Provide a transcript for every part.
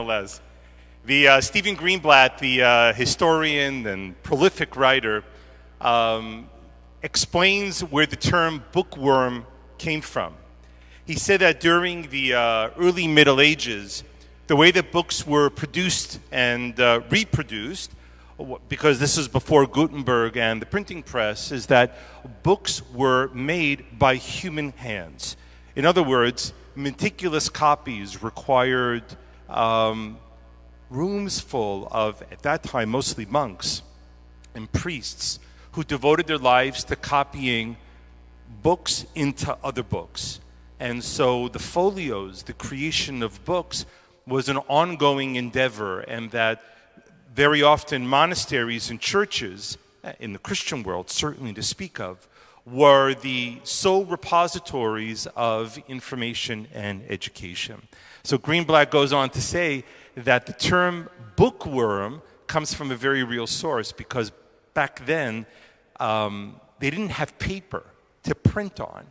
Les. The Stephen Greenblatt, the historian and prolific writer, explains where the term bookworm came from. He said that during the early Middle Ages, the way that books were produced and reproduced, because this is before Gutenberg and the printing press, is that books were made by human hands. In other words, meticulous copies required rooms full of, at that time, mostly monks and priests who devoted their lives to copying books into other books. And so the folios, the creation of books, was an ongoing endeavor, and that very often monasteries and churches, in the Christian world certainly to speak of, were the sole repositories of information and education. So Greenblatt goes on to say that the term bookworm comes from a very real source, because back then they didn't have paper to print on.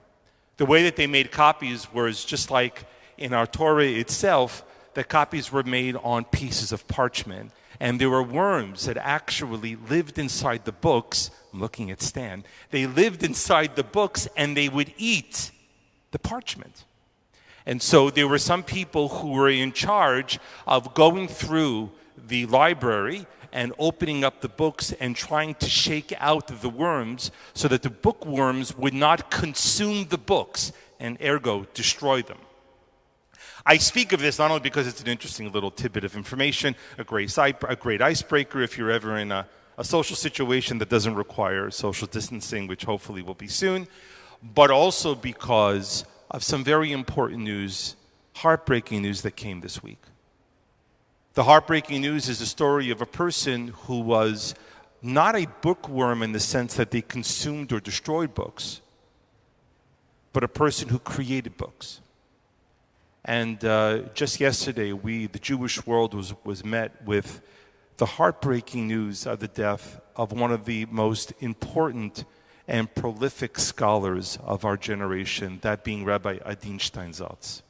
The way that they made copies was just like in our Torah itself, that copies were made on pieces of parchment. And there were worms that actually lived inside the books. I'm looking at Stan. They lived inside the books and they would eat the parchment. And so there were some people who were in charge of going through the library and opening up the books and trying to shake out the worms so that the bookworms would not consume the books and ergo destroy them. I speak of this not only because it's an interesting little tidbit of information, a great icebreaker if you're ever in a social situation that doesn't require social distancing, which hopefully will be soon, but also because of some very important news, heartbreaking news that came this week. The heartbreaking news is the story of a person who was not a bookworm in the sense that they consumed or destroyed books, but a person who created books. And just yesterday, the Jewish world was met with the heartbreaking news of the death of one of the most important and prolific scholars of our generation, that being Rabbi Adin Steinsaltz.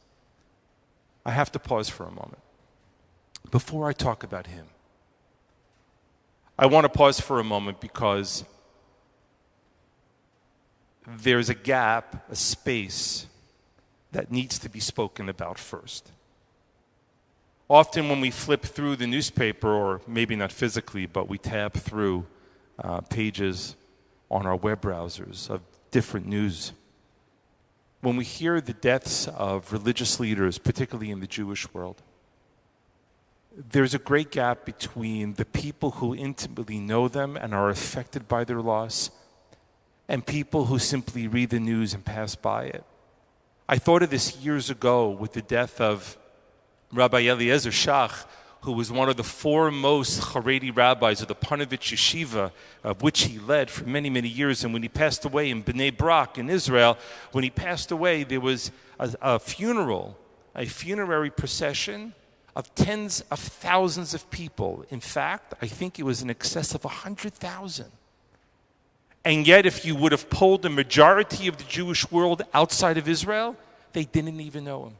I have to pause for a moment. Before I talk about him, I want to pause for a moment because there's a gap, a space, that needs to be spoken about first. Often when we flip through the newspaper, or maybe not physically, but we tab through pages on our web browsers of different news, when we hear the deaths of religious leaders, particularly in the Jewish world, there's a great gap between the people who intimately know them and are affected by their loss and people who simply read the news and pass by it. I thought of this years ago with the death of Rabbi Eliezer Shach, who was one of the foremost Haredi rabbis of the Panovich Yeshiva, of which he led for many, many years. And when he passed away in Bnei Brak in Israel, when he passed away, there was a funerary procession of tens of thousands of people. In fact, I think it was in excess of 100,000. And yet, if you would have polled the majority of the Jewish world outside of Israel, they didn't even know him.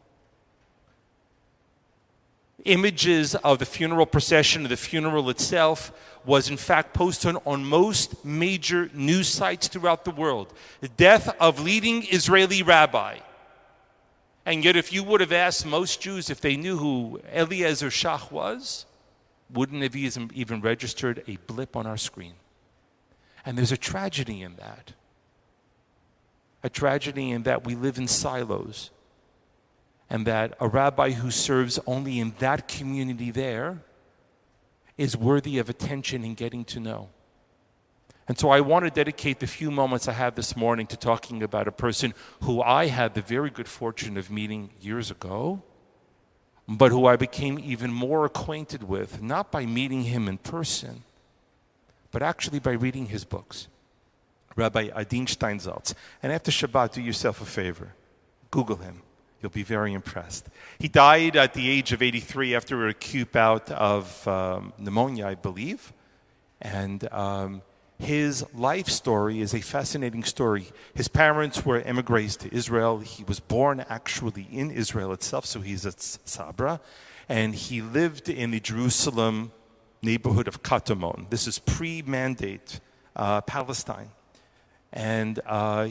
Images of the funeral procession, of the funeral itself, was in fact posted on most major news sites throughout the world. The death of leading Israeli rabbi. And yet, if you would have asked most Jews if they knew who Eliezer Shach was, wouldn't have even registered a blip on our screen. And there's a tragedy in that. A tragedy in that we live in silos, and that a rabbi who serves only in that community there is worthy of attention and getting to know. And so I want to dedicate the few moments I have this morning to talking about a person who I had the very good fortune of meeting years ago, but who I became even more acquainted with, not by meeting him in person, but actually by reading his books. Rabbi Adin Steinsaltz. And after Shabbat, do yourself a favor. Google him. You'll be very impressed. He died at the age of 83 after a acute bout of pneumonia, I believe. And his life story is a fascinating story. His parents were emigres to Israel. He was born actually in Israel itself, so he's a Sabra. and he lived in the Jerusalem neighborhood of Katamon. This is pre-mandate Palestine. And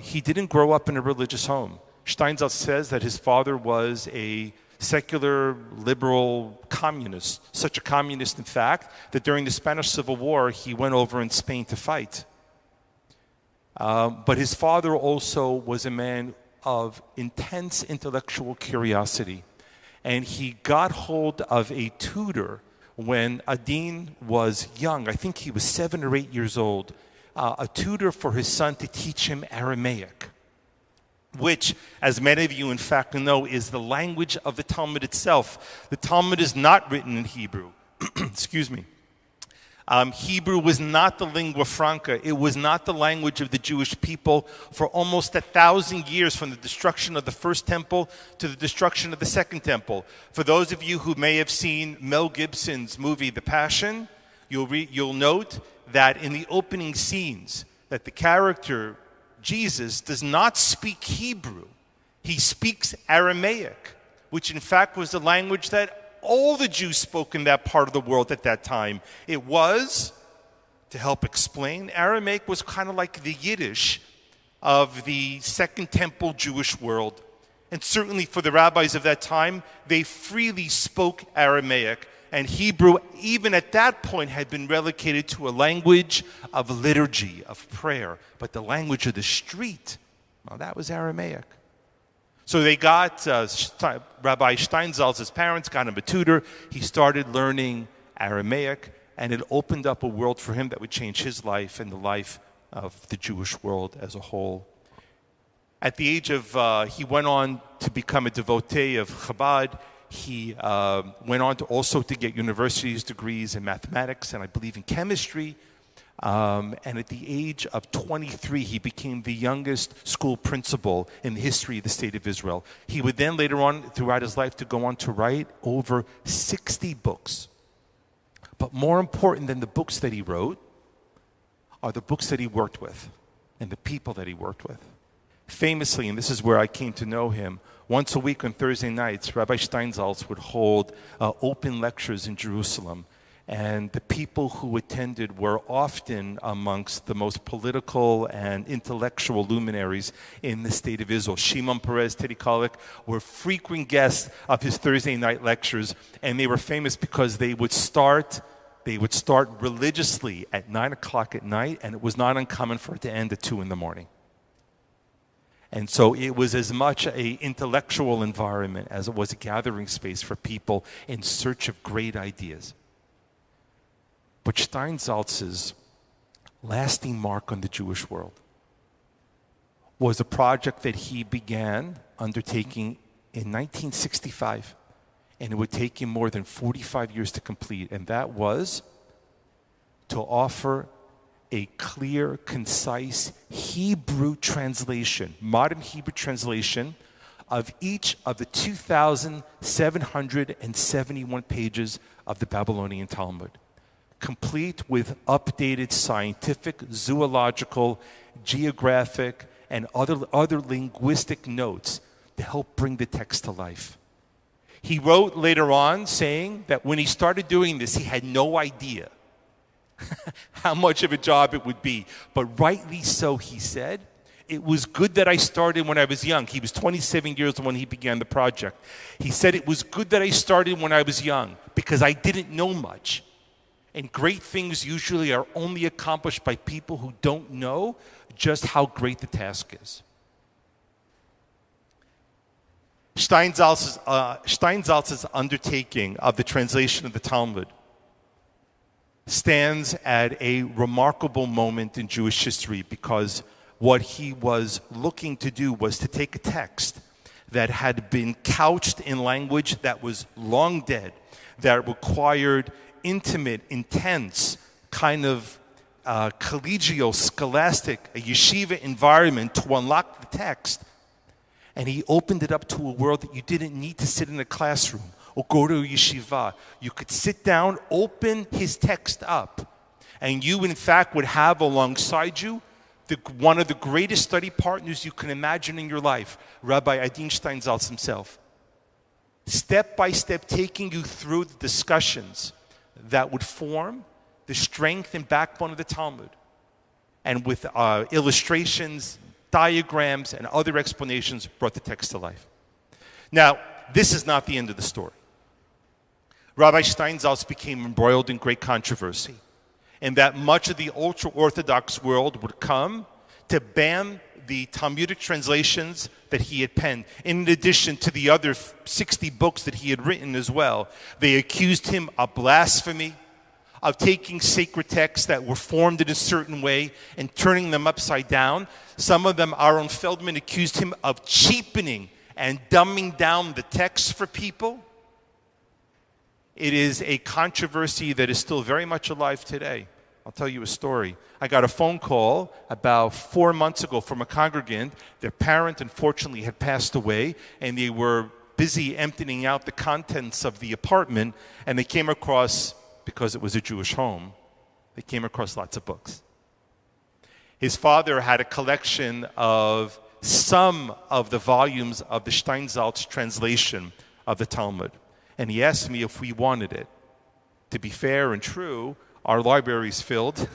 he didn't grow up in a religious home. Steinsaltz says that his father was a secular, liberal communist, such a communist, in fact, that during the Spanish Civil War, he went over in Spain to fight. But his father also was a man of intense intellectual curiosity. And he got hold of a tutor when Adin was young. I think he was 7 or 8 years old. A tutor for his son to teach him Aramaic, which, as many of you in fact know, is the language of the Talmud itself. The Talmud is not written in Hebrew. Excuse me. Hebrew was not the lingua franca. It was not the language of the Jewish people for almost 1,000 years, from the destruction of the first temple to the destruction of the second temple. For those of you who may have seen Mel Gibson's movie, The Passion, you'll note that in the opening scenes, that the character, Jesus, does not speak Hebrew. He speaks Aramaic, which in fact was the language that all the Jews spoke in that part of the world at that time. It was, to help explain, Aramaic was kind of like the Yiddish of the Second Temple Jewish world. And certainly for the rabbis of that time, they freely spoke Aramaic. And Hebrew, even at that point, had been relegated to a language of liturgy, of prayer. But the language of the street, well, that was Aramaic. So they got, Rabbi Steinsaltz's parents got him a tutor. He started learning Aramaic, and it opened up a world for him that would change his life and the life of the Jewish world as a whole. At the age of, he went on to become a devotee of Chabad. He went on to also to get university's degrees in mathematics and I believe in chemistry. And at the age of 23, he became the youngest school principal in the history of the state of Israel. He would then later on throughout his life to go on to write over 60 books. But more important than the books that he wrote are the books that he worked with and the people that he worked with. Famously, and this is where I came to know him, once a week on Thursday nights, Rabbi Steinsaltz would hold open lectures in Jerusalem. And the people who attended were often amongst the most political and intellectual luminaries in the state of Israel. Shimon Peres, Teddy Kollek were frequent guests of his Thursday night lectures, and they were famous because they would start religiously at 9 o'clock at night, and it was not uncommon for it to end at 2 in the morning. And so it was as much an intellectual environment as it was a gathering space for people in search of great ideas. But Steinsaltz's lasting mark on the Jewish world was a project that he began undertaking in 1965, and it would take him more than 45 years to complete, and that was to offer a clear, concise Hebrew translation, modern Hebrew translation, of each of the 2,771 pages of the Babylonian Talmud, complete with updated scientific, zoological, geographic, and other linguistic notes to help bring the text to life. He wrote later on saying that when he started doing this, he had no idea how much of a job it would be. But rightly so, he said, it was good that I started when I was young. He was 27 years old when he began the project. He said it was good that I started when I was young because I didn't know much. And great things usually are only accomplished by people who don't know just how great the task is. Steinsaltz's undertaking of the translation of the Talmud stands at a remarkable moment in Jewish history because what he was looking to do was to take a text that had been couched in language that was long dead, that required intimate, intense, kind of collegial, scholastic, a yeshiva environment to unlock the text. And he opened it up to a world that you didn't need to sit in a classroom or go to a yeshiva. You could sit down, open his text up, and you, in fact, would have alongside you one of the greatest study partners you can imagine in your life, Rabbi Adin Steinsaltz himself. step by step taking you through the discussions that would form the strength and backbone of the Talmud, and with illustrations, diagrams, and other explanations brought the text to life. Now, this is not the end of the story. Rabbi Steinsaltz became embroiled in great controversy, and that much of the ultra-Orthodox world would come to ban the Talmudic translations that he had penned, in addition to the other 60 books that he had written as well. They accused him of blasphemy, of taking sacred texts that were formed in a certain way and turning them upside down. Some of them, Aaron Feldman accused him of cheapening and dumbing down the text for people. It is a controversy that is still very much alive today. I'll tell you a story. I got a phone call about 4 months ago from a congregant. Their parent, unfortunately, had passed away, and they were busy emptying out the contents of the apartment, and they came across, because it was a Jewish home, they came across lots of books. His father had a collection of some of the volumes of the Steinsaltz translation of the Talmud, and he asked me if we wanted it. To be fair and true, our library's filled,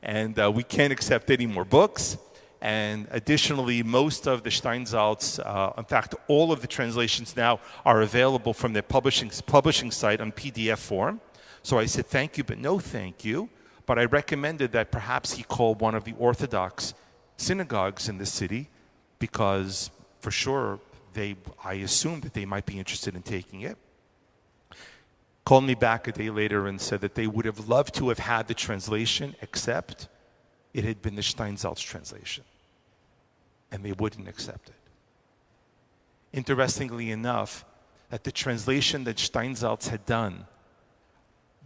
and we can't accept any more books. And additionally, most of the Steinsaltz, in fact, all of the translations now are available from their publishing site on PDF form. So I said, thank you, but no thank you. But I recommended that perhaps he call one of the Orthodox synagogues in the city, because for sure, I assumed that they might be interested in taking it. Called me back a day later and said that they would have loved to have had the translation, except it had been the Steinsaltz translation, and they wouldn't accept it. Interestingly enough, that the translation that Steinsaltz had done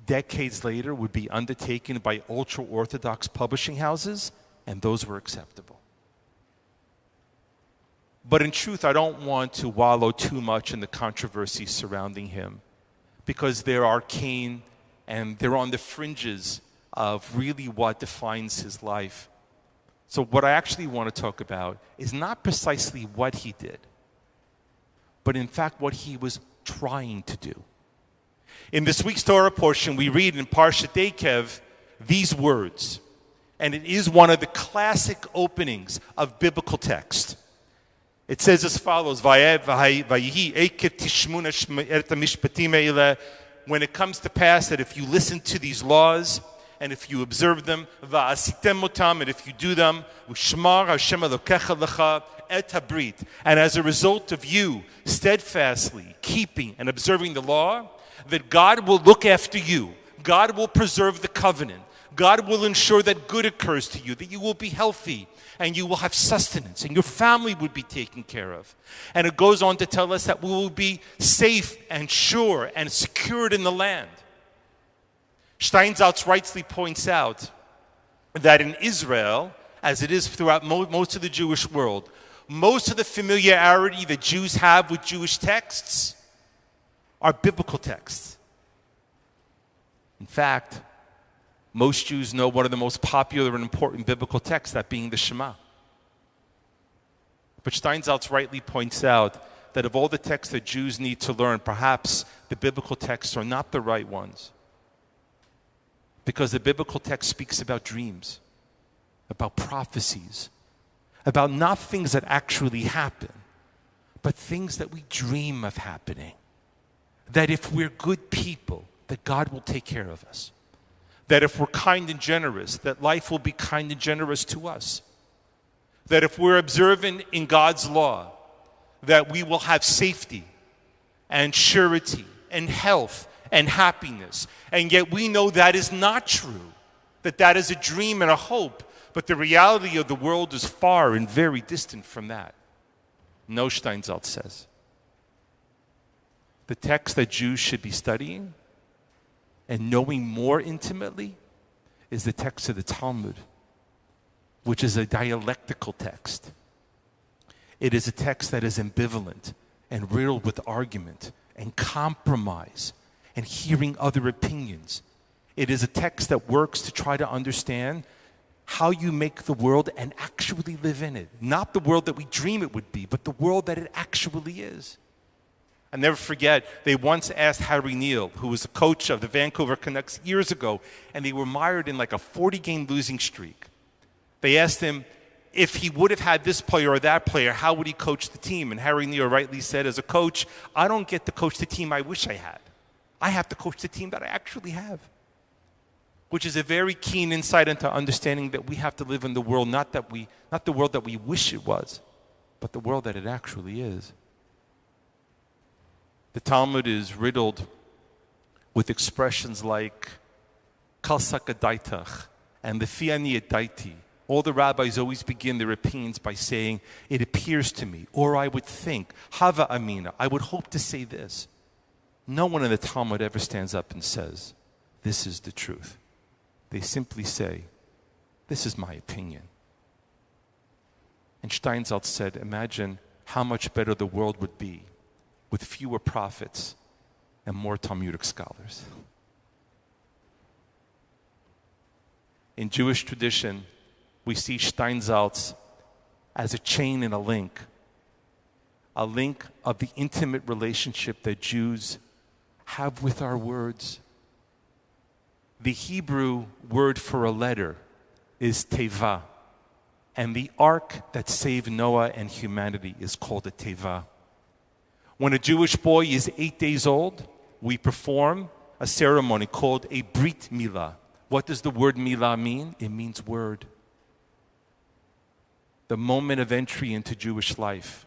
decades later would be undertaken by ultra-Orthodox publishing houses, and those were acceptable. But in truth, I don't want to wallow too much in the controversy surrounding him, because they're arcane and they're on the fringes of really what defines his life. So what I actually want to talk about is not precisely what he did, but in fact what he was trying to do. In this week's Torah portion, we read in Parshat Eikev these words, and it is one of the classic openings of biblical text. It says as follows, when it comes to pass that if you listen to these laws, and if you observe them, and if you do them, and as a result of you steadfastly keeping and observing the law, that God will look after you, God will preserve the covenant, God will ensure that good occurs to you, that you will be healthy, and you will have sustenance, and your family would be taken care of. And it goes on to tell us that we will be safe and sure and secured in the land. Steinsaltz rightly points out that in Israel, as it is throughout most of the Jewish world, most of the familiarity that Jews have with Jewish texts are biblical texts. In fact, most Jews know one of the most popular and important biblical texts, that being the Shema. But Steinsaltz rightly points out that of all the texts that Jews need to learn, perhaps the biblical texts are not the right ones. Because the biblical text speaks about dreams, about prophecies, about not things that actually happen, but things that we dream of happening. That if we're good people, that God will take care of us. That if we're kind and generous, that life will be kind and generous to us. That if we're observant in God's law, that we will have safety and surety and health and happiness. And yet we know that is not true, that is a dream and a hope, but the reality of the world is far and very distant from that. No, Steinsaltz says. The text that Jews should be studying and knowing more intimately is the text of the Talmud, which is a dialectical text. It is a text that is ambivalent and riddled with argument and compromise and hearing other opinions. It is a text that works to try to understand how you make the world and actually live in it. Not the world that we dream it would be, but the world that it actually is. I never forget, they once asked Harry Neal, who was the coach of the Vancouver Canucks years ago, and they were mired in like a 40-game losing streak. They asked him if he would have had this player or that player, how would he coach the team? And Harry Neal rightly said, as a coach, I don't get to coach the team I wish I had. I have to coach the team that I actually have. Which is a very keen insight into understanding that we have to live in the world, not the world that we wish it was, but the world that it actually is. The Talmud is riddled with expressions like kal sakadaitach and lefi ani yadaiti. All the rabbis always begin their opinions by saying, it appears to me, or I would think, hava amina, I would hope to say this. No one in the Talmud ever stands up and says, this is the truth. They simply say, this is my opinion. And Steinsaltz said, imagine how much better the world would be with fewer prophets and more Talmudic scholars. In Jewish tradition, we see Steinsaltz as a chain and a link of the intimate relationship that Jews have with our words. The Hebrew word for a letter is teva, and the ark that saved Noah and humanity is called a teva. When a Jewish boy is 8 days old, we perform a ceremony called a brit milah. What does the word milah mean? It means word. The moment of entry into Jewish life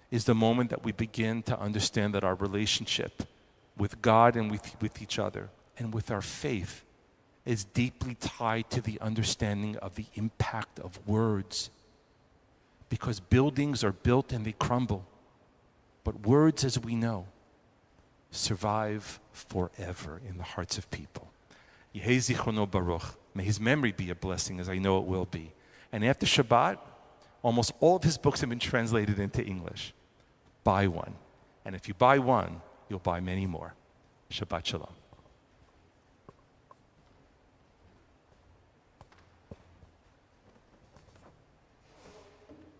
is the moment that we begin to understand that our relationship with God and with each other and with our faith is deeply tied to the understanding of the impact of words. Because buildings are built and they crumble, but words, as we know, survive forever in the hearts of people. Yehei zichrono baruch. May his memory be a blessing, as I know it will be. And after Shabbat, almost all of his books have been translated into English. Buy one. And if you buy one, you'll buy many more. Shabbat shalom.